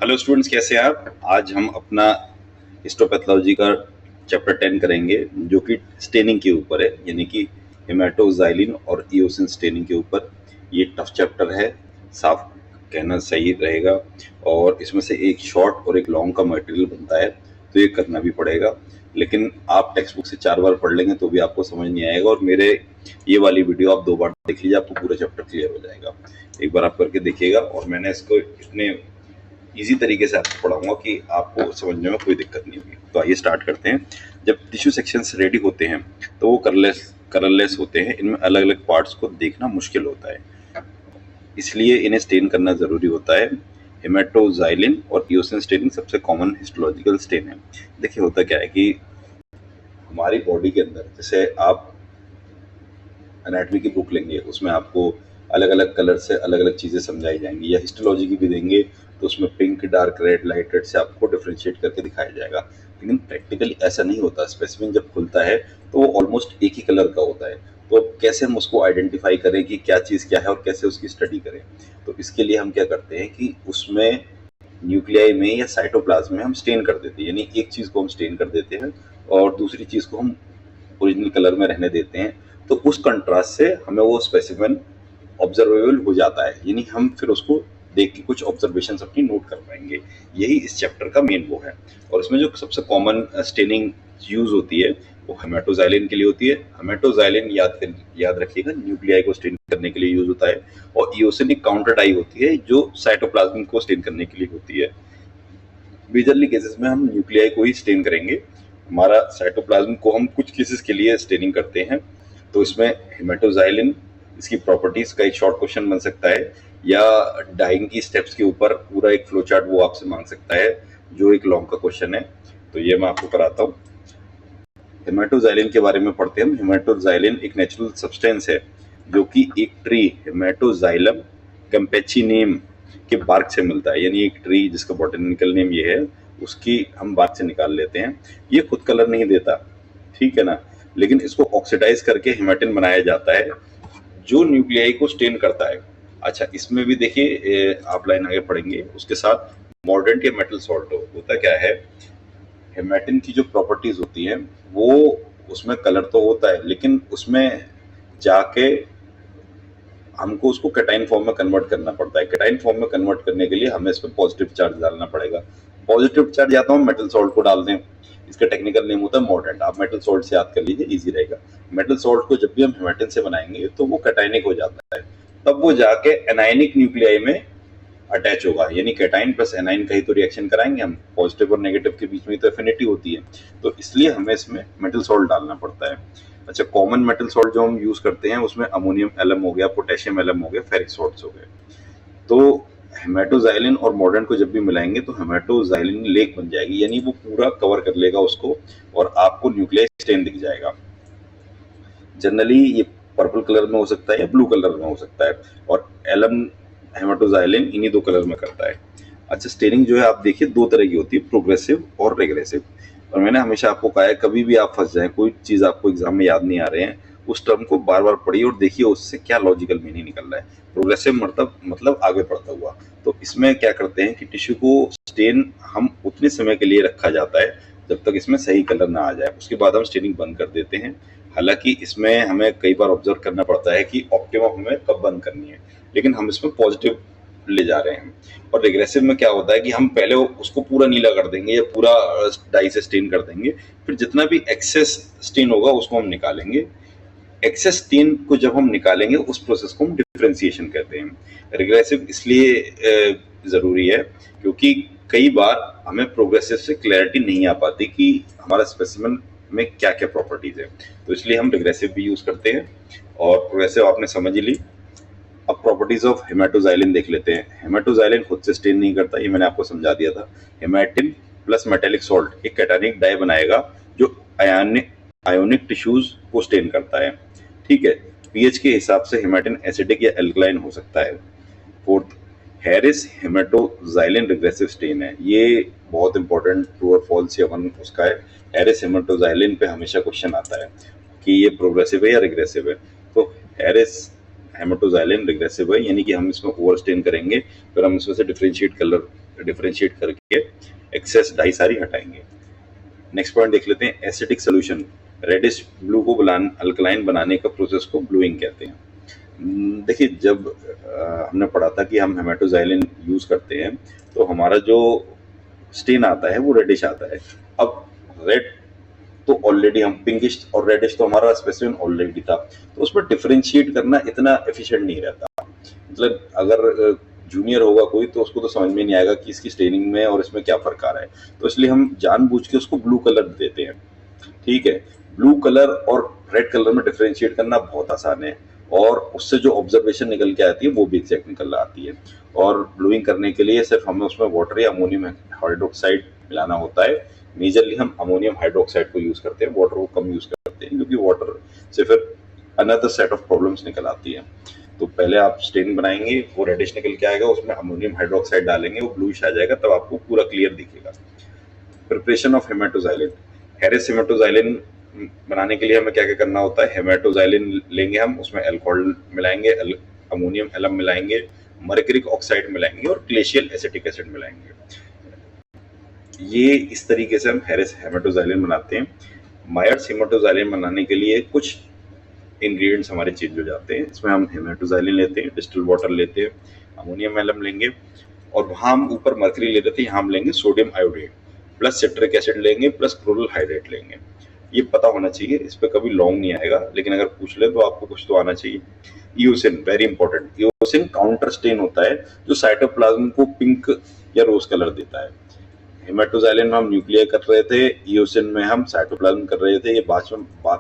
Hello students, कैसे हैं आप। आज हम अपना हिस्टोपैथोलॉजी का चैप्टर 10 करेंगे जो कि स्टेनिंग के ऊपर है, यानी कि हेमाटोजाइलिन और इओसिन स्टेनिंग के ऊपर। ये टफ चैप्टर है, साफ कहना सही रहेगा। और इसमें से एक शॉर्ट और एक लॉन्ग का मटेरियल बनता है, तो ये करना भी पड़ेगा। लेकिन आप टेक्स्ट बुक से 4 बार पढ़ लेंगे तो भी आपको समझ नहीं आएगा, और मेरे ये वाली वीडियो आप 2 बार देख लीजिए, आपको पूरा चैप्टर क्लियर हो जाएगा। एक बार आप करके देखिएगा, और मैंने इसको इतने इजी तरीके से आपको पढ़ाऊंगा कि आपको समझने में कोई दिक्कत नहीं होगी। तो आइए स्टार्ट करते हैं। जब टिश्यू सेक्शंस रेडी होते हैं तो वो कलरलेस होते हैं। इनमें अलग अलग पार्ट्स को देखना मुश्किल होता है, इसलिए इन्हें स्टेन करना ज़रूरी होता है। हेमाटोजाइलिन और इओसिन स्टेनिंग सबसे कॉमन हिस्टोलॉजिकल स्टेन है। देखिए, होता क्या है कि हमारी बॉडी के अंदर, जैसे आप एनाटॉमी की बुक लेंगे, उसमें आपको अलग अलग कलर से अलग अलग चीज़ें समझाई जाएंगी, या हिस्टोलॉजी की भी देंगे तो उसमें pink, dark red, light red से आपको डिफ्रेंशिएट करके दिखाया जाएगा। लेकिन प्रैक्टिकली ऐसा नहीं होता। स्पेसिमेन जब खुलता है तो वो ऑलमोस्ट एक ही कलर का होता है। तो कैसे हम उसको आइडेंटिफाई करें कि क्या चीज़ क्या है और कैसे उसकी स्टडी करें। तो इसके लिए हम क्या करते हैं कि उसमें न्यूक्लियाई में या साइटोप्लाज्म में हम स्टेन कर देते हैं, यानी एक चीज़ को हम स्टेन कर देते हैं और दूसरी चीज़ को हम ओरिजिनल कलर में रहने देते हैं। तो उस कंट्रास्ट से हमें वो स्पेसिमेन ऑब्जर्वेबल हो जाता है, यानी हम फिर उसको देख के कुछ ऑब्जर्वेशंस अपनी नोट कर पाएंगे। यही इस चैप्टर का मेन वो है। और इसमें जो सबसे कॉमन स्टेनिंग यूज होती है वो हेमाटोजाइलिन के लिए होती है। हेमाटोजाइलिन याद रखिएगा, न्यूक्लियाई को स्टेन करने के लिए यूज होता है। और इओसिन एक काउंटर डाई होती है जो साइटोप्लाज्म को स्टेन करने के लिए होती है। मेजरली केसेस में हम न्यूक्लियाई को ही स्टेन करेंगे। हमारा साइटोप्लाज्म को हम कुछ केसेस के लिए स्टेनिंग करते हैं। तो इसमें हेमाटोजाइलिन, इसकी प्रॉपर्टीज का एक शॉर्ट क्वेश्चन बन सकता है, या डाइंग की स्टेप्स के ऊपर पूरा एक फ्लो चार्ट वो आपसे मांग सकता है, जो एक लॉन्ग का क्वेश्चन है। तो ये मैं आपको कराता हूँ। हेमाटोजाइलिन के बारे में पढ़ते हैं हम। हेमाटोजाइलिन एक नेचुरल सब्सटेंस है जो कि एक ट्री हेमाटोजाइलम कैम्पेचिनियम के बार्क से मिलता है, यानी एक ट्री जिसका बॉटनिकल नेम ये है, उसकी हम बार्क से निकाल लेते हैं। ये खुद कलर नहीं देता, ठीक है ना, लेकिन इसको ऑक्सीडाइज करके हेमाटिन बनाया जाता है जो न्यूक्लियाई को स्टेन करता है। अच्छा, इसमें भी देखिए, आप लाइन आगे पढ़ेंगे उसके साथ मॉर्डेंट या मेटल सॉल्ट होता क्या है। हेमाटिन की जो प्रॉपर्टीज होती हैं वो, उसमें कलर तो होता है लेकिन उसमें जाके हमको उसको कैटाइन फॉर्म में कन्वर्ट करना पड़ता है। कैटाइन फॉर्म में कन्वर्ट करने के लिए हमें इसमें पॉजिटिव चार्ज डालना पड़ेगा। पॉजिटिव चार्ज या तो हम मेटल सॉल्ट को डाल दें, इसका टेक्निकल नेम होता है मॉर्डेंट। आप मेटल सॉल्ट से याद कर लीजिए, इजी रहेगा। मेटल सॉल्ट को जब भी हम हेमाटिन से बनाएंगे तो वो कैटाइनिक हो जाता है, तब वो जाके एनायनिक न्यूक्लियाई में अटैच होगा, यानी कैटाइन प्लस एनाइन का ही तो रिएक्शन कराएंगे हम। पॉजिटिव और नेगेटिव के बीच में तो एफिनिटी होती है, तो इसलिए हमें इसमें मेटल सॉल्ट डालना पड़ता है। अच्छा, कॉमन मेटल सॉल्ट जो हम यूज करते हैं उसमें अमोनियम एलम हो गया, पोटेशियम एलम हो गया, फेरिक सॉल्ट्स हो गए। तो हेमाटोजाइलिन और मॉर्डेंट को जब भी मिलाएंगे तो हेमाटोजाइलिन लेक बन जाएगी, यानी वो पूरा कवर कर लेगा उसको और आपको न्यूक्लियर स्टेन दिख जाएगा। जनरली ये पर्पल कलर में हो सकता है या ब्लू कलर में हो सकता है, और एलम हेमाटोजाइलिन इन्हीं 2 कलर में करता है। अच्छा, स्टेनिंग जो है आप देखिए 2 तरह की होती है, प्रोग्रेसिव और रेग्रेसिव। और मैंने हमेशा आपको कहा है, कभी भी आप फंस जाएं, कोई चीज़ आपको एग्जाम में याद नहीं आ रहे हैं, उस टर्म को बार बार पढ़िए और देखिए उससे क्या लॉजिकल मीनिंग निकल रहा है। प्रोग्रेसिव मतलब आगे बढ़ता हुआ। तो इसमें क्या करते हैं कि टिश्यू को स्टेन हम उतने समय के लिए रखा जाता है जब तक इसमें सही कलर ना आ जाए, उसके बाद हम स्टेनिंग बंद कर देते हैं। हालांकि इसमें हमें कई बार ऑब्जर्व करना पड़ता है कि ऑप्टिमम हमें कब बंद करनी है, लेकिन हम इसमें पॉजिटिव ले जा रहे हैं। और रिग्रेसिव में क्या होता है कि हम पहले उसको पूरा नीला कर देंगे या पूरा डाई से स्टेन कर देंगे, फिर जितना भी एक्सेस स्टेन होगा उसको हम निकालेंगे। एक्सेस स्टेन को जब हम निकालेंगे उस प्रोसेस को हम डिफरेंशिएशन कहते हैं। रिग्रेसिव इसलिए जरूरी है क्योंकि कई बार हमें प्रोग्रेसिव से क्लैरिटी नहीं आ पाती कि हमारा स्पेसिमेन में क्या क्या प्रॉपर्टीज है, तो इसलिए हम रिग्रेसिव भी यूज करते हैं। और प्रोग्रेसिव आपने समझ ही ली। अब प्रॉपर्टीज ऑफ हेमाटोजाइलिन देख लेते हैं। हेमाटोजाइलिन खुद से स्टेन नहीं करता, ये मैंने आपको समझा दिया था। हेमाटिन प्लस मेटेलिक सॉल्ट एक कैटायनिक डाई बनाएगा जो आयोनिक टिश्यूज को स्टेन करता है, ठीक है। पीएच के हिसाब से हेमाटिन एसिडिक या एल्कलाइन हो सकता है। फोर्थ, हैरिस हेमाटोजाइलिन रिग्रेसिव स्टेन है। ये बहुत इंपॉर्टेंट, ट्रू और फॉल्स या वन उसका है। हैरिस हेमाटोजाइलिन पे हमेशा क्वेश्चन आता है कि ये प्रोग्रेसिव है या रिग्रेसिव है। तो हैरिस हेमाटोजाइलिन रिग्रेसिव है, यानी कि हम इसमें ओवर स्टेन करेंगे, फिर हम इसमें से डिफरेंशिएट कलर डिफरेंशिएट करके एक्सेस डाई सारी हटाएंगे। नेक्स्ट पॉइंट देख लेते हैं, एसिडिक सोल्यूशन रेडिश ब्लू को अल्कलाइन बनाने का प्रोसेस को ब्लूइंग कहते हैं। देखिए, जब हमने पढ़ा था कि हम हेमाटोजाइलिन यूज करते हैं तो हमारा जो स्टेन आता है वो रेडिश आता है। अब रेड तो ऑलरेडी हम पिंकिश और रेडिश तो हमारा स्पेसिफिक ऑलरेडी था, तो उस पर डिफरेंशिएट करना इतना एफिशिएंट नहीं रहता। मतलब अगर जूनियर होगा कोई तो उसको तो समझ में नहीं आएगा कि इसकी स्टेनिंग में और इसमें क्या फर्क आ रहा है, तो इसलिए हम जानबूझ के उसको ब्लू कलर देते हैं। ठीक है, ब्लू कलर और रेड कलर में डिफरेंशिएट करना बहुत आसान है और उससे जो ऑब्जर्वेशन निकल के आती है वो भी एग्जैक्ट निकल आती है। और ब्लूइंग करने के लिए सिर्फ हमें उसमें वाटर या अमोनियम हाइड्रोक्साइड मिलाना होता है। मेजरली हम अमोनियम हाइड्रोक्साइड को यूज करते हैं, वाटर को कम यूज करते हैं क्योंकि वाटर से फिर अनदर सेट ऑफ प्रॉब्लम्स निकल आती है। तो पहले आप स्टेन बनाएंगे, वो रेडिश निकल के आएगा, उसमें अमोनियम हाइड्रोक्साइड डालेंगे, वो ब्लूइश आ जाएगा, तब आपको पूरा क्लियर दिखेगा। प्रिपरेशन ऑफ हेमाटोजाइलिन, हेरिस हेमाटोजाइलिन बनाने के लिए हमें क्या क्या करना होता है। हेमाटोजाइलिन लेंगे हम, उसमें अल्कोहल मिलाएंगे, अमोनियम एलम मिलाएंगे, मर्क्यूरिक ऑक्साइड मिलाएंगे और ग्लेशियल एसिटिक एसिड मिलाएंगे। ये इस तरीके से हम हेरिस हेमाटोजाइलिन बनाते हैं। मायर्स हेमाटोजाइलिन बनाने के लिए कुछ इंग्रेडिएंट्स हमारे चेंज हो जाते हैं। इसमें हम हेमाटोजाइलिन लेते हैं, डिस्टिल वाटर लेते हैं, अमोनियम एलम लेंगे और वहाँ हम ऊपर मर्करी ले रहे थे, यहाँ हम लेंगे sodium iodate plus citric acid लेंगे प्लस क्लोरल हाइड्रेट लेंगे। ये पता होना चाहिए, इस पर कभी लॉन्ग नहीं आएगा, लेकिन अगर पूछ ले तो आपको कुछ तो आना चाहिए। Eosin very important, eosin counter stand होता है जो साइटोप्लाज्म को पिंक या रोज कलर देता है। हेमाटोजाइलिन में हम न्यूक्लियर कर रहे थे, ईओसिन में हम साइटोप्लाज्म कर रहे थे। ये बात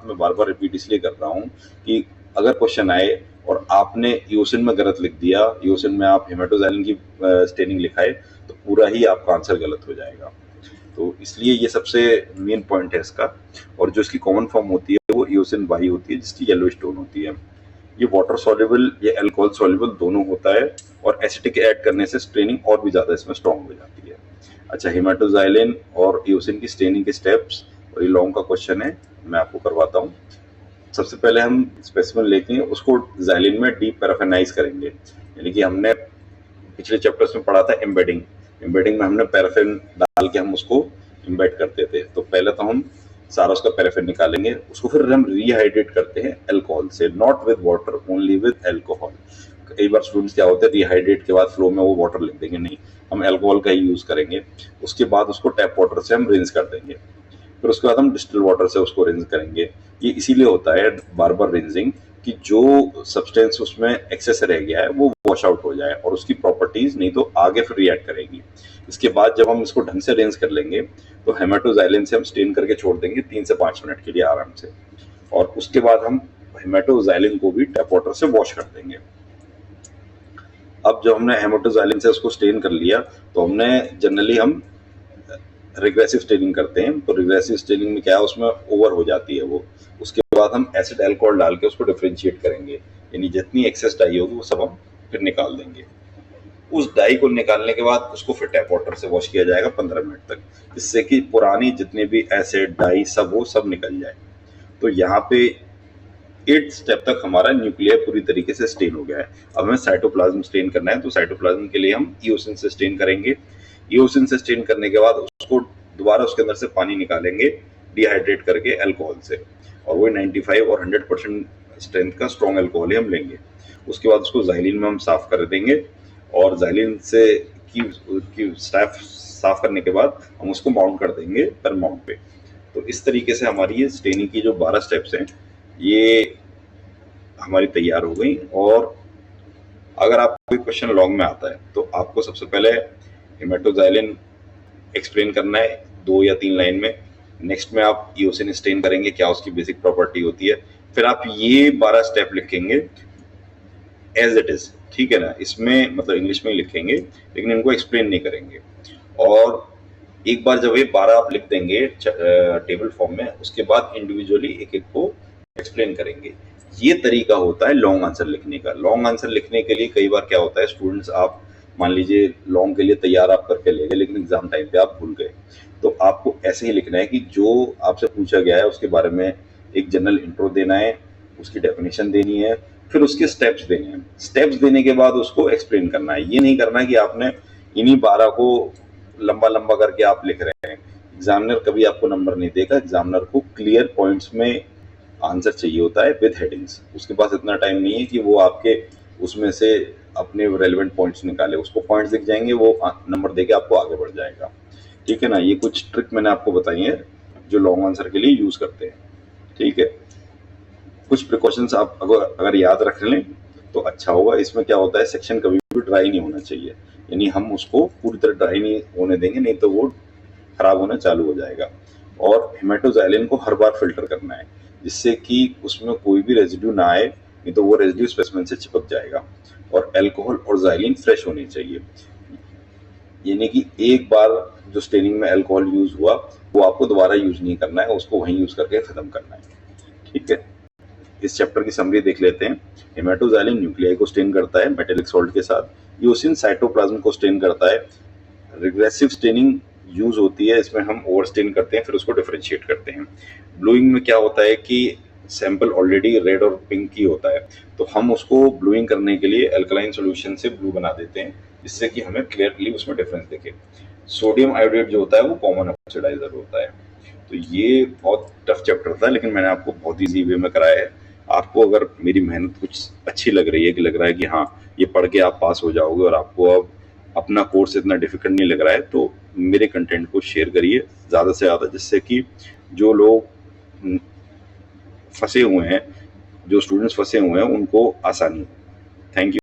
में बार बार रिपीट इसलिए कर रहा हूँ कि अगर क्वेश्चन आए और आपने ईओसिन में गलत लिख दिया, ईओसिन में आप हेमाटोजाइलिन की स्टेनिंग लिखाए, तो पूरा ही आपका आंसर गलत हो जाएगा। तो इसलिए ये सबसे मेन पॉइंट है इसका। और जो इसकी कॉमन फॉर्म होती है वो ईओसिन वाई होती है, जिसकी येलो स्टोन होती है। ये वाटर सॉल्युबल या अल्कोहल सॉल्युबल दोनों होता है और एसिटिक ऐड करने से स्ट्रेनिंग और भी ज्यादा इसमें स्ट्रॉन्ग हो जाती है। अच्छा, हेमाटोजाइलिन और ईओसिन की स्टेनिंग के स्टेप्स, और ये लॉन्ग का क्वेश्चन है, मैं आपको करवाता हूँ। सबसे पहले हम स्पेसिमेन लेके उसको जाइलिन में डीप पैराफिनाइज करेंगे, यानी कि हमने पिछले चैप्टर्स में पढ़ा था एम्बेडिंग। एम्बेडिंग में हमने पैराफिन डाल के हम उसको एम्बेड करते थे। तो पहले तो हम सारा उसका पैराफिन निकालेंगे, उसको फिर हम रिहाइड्रेट करते हैं अल्कोहल से, not with water, only with alcohol. कई बार स्टूडेंट्स क्या होते हैं, रिहाइड्रेट के बाद फ्लो में वो वाटर लिख देंगे, नहीं, हम अल्कोहल का ही यूज करेंगे। उसके बाद उसको टैप वाटर से हम रिंस कर देंगे, फिर उसके बाद हम डिस्टिल वाटर से उसको रिंस करेंगे। ये इसीलिए होता है बार बार रिंसिंग, कि जो सब्सटेंस उसमें एक्सेस रह गया है वो वॉश आउट हो जाए और उसकी प्रॉपर्टीज नहीं तो आगे फिर रिएक्ट करेगी। इसके बाद जब हम इसको ढंग से रिंस कर लेंगे तो हेमाटोजाइलिन से हम स्टेन करके छोड़ देंगे 3 से 5 मिनट के लिए आराम से, और उसके बाद हम हेमाटोजाइलिन को भी टैप वाटर से वॉश कर देंगे। अब जब हमने हेमाटोजाइलिन से उसको स्टेन कर लिया तो हमने जनरली हम रिग्रेसिव स्टेनिंग करते हैं। तो रिग्रेसिव स्टेनिंग में क्या है, उसमें ओवर हो जाती है वो। उसके बाद हम एसिड अल्कोहल डाल के उसको डिफरेंशिएट करेंगे, यानी जितनी एक्सेस डाई होगी वो सब हम फिर निकाल देंगे। उस डाई को निकालने के बाद उसको फिर टैप वाटर से वॉश किया जाएगा 15 मिनट तक, जिससे कि पुरानी जितने भी एसिड डाई वो सब निकल जाए। तो यहाँ पे 8 स्टेप तक हमारा न्यूक्लियर पूरी तरीके से स्टेन हो गया है। अब हमें साइटोप्लाज्म स्टेन करना है, तो साइटोप्लाज्म के लिए हम ईओसिन से स्टेन करेंगे। ईओसिन से स्टेन करने के बाद उसको दोबारा उसके अंदर से पानी निकालेंगे डिहाइड्रेट करके अल्कोहल से, और वो 95 और 100% स्ट्रेंथ का स्ट्रॉन्ग अल्कोहल हम लेंगे। उसके बाद उसको जाइलिन में हम साफ कर देंगे, और जाइलिन से की स्टैफ साफ करने के बाद हम उसको माउंट कर देंगे पर माउंट पे। तो इस तरीके से हमारी ये स्टेनिंग की जो 12 स्टेप्स हैं ये हमारी तैयार हो गई। और अगर आपको कोई क्वेश्चन लॉन्ग में आता है तो आपको सबसे पहले हेमाटोजाइलिन एक्सप्लेन करना है 2 या 3 लाइन में। नेक्स्ट में आप ईओसिन स्टेन करेंगे, क्या उसकी बेसिक प्रॉपर्टी होती है, फिर आप ये 12 स्टेप लिखेंगे एज इट इज, ठीक है ना। इसमें मतलब इंग्लिश में ही लिखेंगे, लेकिन इनको एक्सप्लेन नहीं करेंगे। और एक बार जब ये 12 आप लिख देंगे टेबल फॉर्म में, उसके बाद इंडिविजुअली एक एक को एक्सप्लेन करेंगे। ये तरीका होता है लॉन्ग आंसर लिखने का। लॉन्ग आंसर लिखने के लिए कई बार क्या होता है, स्टूडेंट्स आप मान लीजिए लॉन्ग के लिए तैयार आप करके ले गए, लेकिन एग्जाम टाइम पे आप भूल गए। तो आपको ऐसे ही लिखना है कि जो आपसे पूछा गया है उसके बारे में एक जनरल इंट्रो देना है, उसकी डेफिनेशन देनी है, फिर उसके स्टेप्स देने हैं। स्टेप्स देने के बाद उसको एक्सप्लेन करना है। ये नहीं करना है कि आपने इन्हीं 12 को लंबा लंबा करके आप लिख रहे हैं। एग्जामिनर कभी आपको नंबर नहीं देगा, एग्जामिनर को क्लियर पॉइंट्स में आंसर चाहिए होता है विद हेडिंग्स। उसके पास इतना टाइम नहीं है कि वो आपके उसमें से अपने रेलेवेंट पॉइंट्स निकाले, उसको पॉइंट्स दिख जाएंगे, वो नंबर देके आपको आगे बढ़ जाएगा। ठीक है ना, ये कुछ ट्रिक मैंने आपको बताई है जो लॉन्ग आंसर के लिए यूज करते हैं। ठीक है, कुछ प्रिकॉशंस आप अगर याद रख लें तो अच्छा होगा। इसमें क्या होता है, सेक्शन कभी भी ड्राई नहीं होना चाहिए, यानी हम उसको पूरी तरह ड्राई नहीं होने देंगे, नहीं तो वो खराब होना चालू हो जाएगा। और हेमेटोजाइलिन को हर बार फिल्टर करना है जिससे कि उसमें कोई भी रेजिड्यू ना आए, नहीं तो वो रेजिड्यू स्पेसिमेन से चिपक जाएगा। और अल्कोहल और जाइलिन फ्रेश होनी चाहिए, यानी कि एक बार जो स्टेनिंग में अल्कोहल यूज हुआ वो आपको दोबारा यूज नहीं करना है, उसको वहीं यूज करके खत्म करना है। ठीक है, इस चैप्टर की समरी देख लेते हैं। हेमेटोजाइलिन न्यूक्लियाई को स्टेन करता है मेटेलिक सॉल्ट के साथ। यूसिन साइटोप्लाज्म को स्टेन करता है। रिग्रेसिव स्टेनिंग यूज होती है, इसमें हम ओवर स्टेन करते हैं फिर उसको डिफरेंशिएट करते हैं। ब्लूइंग में क्या होता है कि सैंपल ऑलरेडी रेड और पिंक ही होता है, तो हम उसको ब्लूइंग करने के लिए अल्कलाइन सॉल्यूशन से ब्लू बना देते हैं जिससे कि हमें क्लियरली उसमें डिफरेंस दिखे। सोडियम आयोडेट जो होता है वो कॉमन ऑक्सीडाइजर होता है। तो ये बहुत टफ चैप्टर था, लेकिन मैंने आपको बहुत ईजी वे में कराया है। आपको अगर मेरी मेहनत कुछ अच्छी लग रही है, कि लग रहा है कि हाँ ये पढ़ के आप पास हो जाओगे और आपको अब अपना कोर्स इतना डिफिकल्ट नहीं लग रहा है, तो मेरे कंटेंट को शेयर करिए ज़्यादा से ज़्यादा, जिससे कि जो लोग फंसे हुए हैं, जो स्टूडेंट्स फंसे हुए हैं, उनको आसानी हो। Thank you.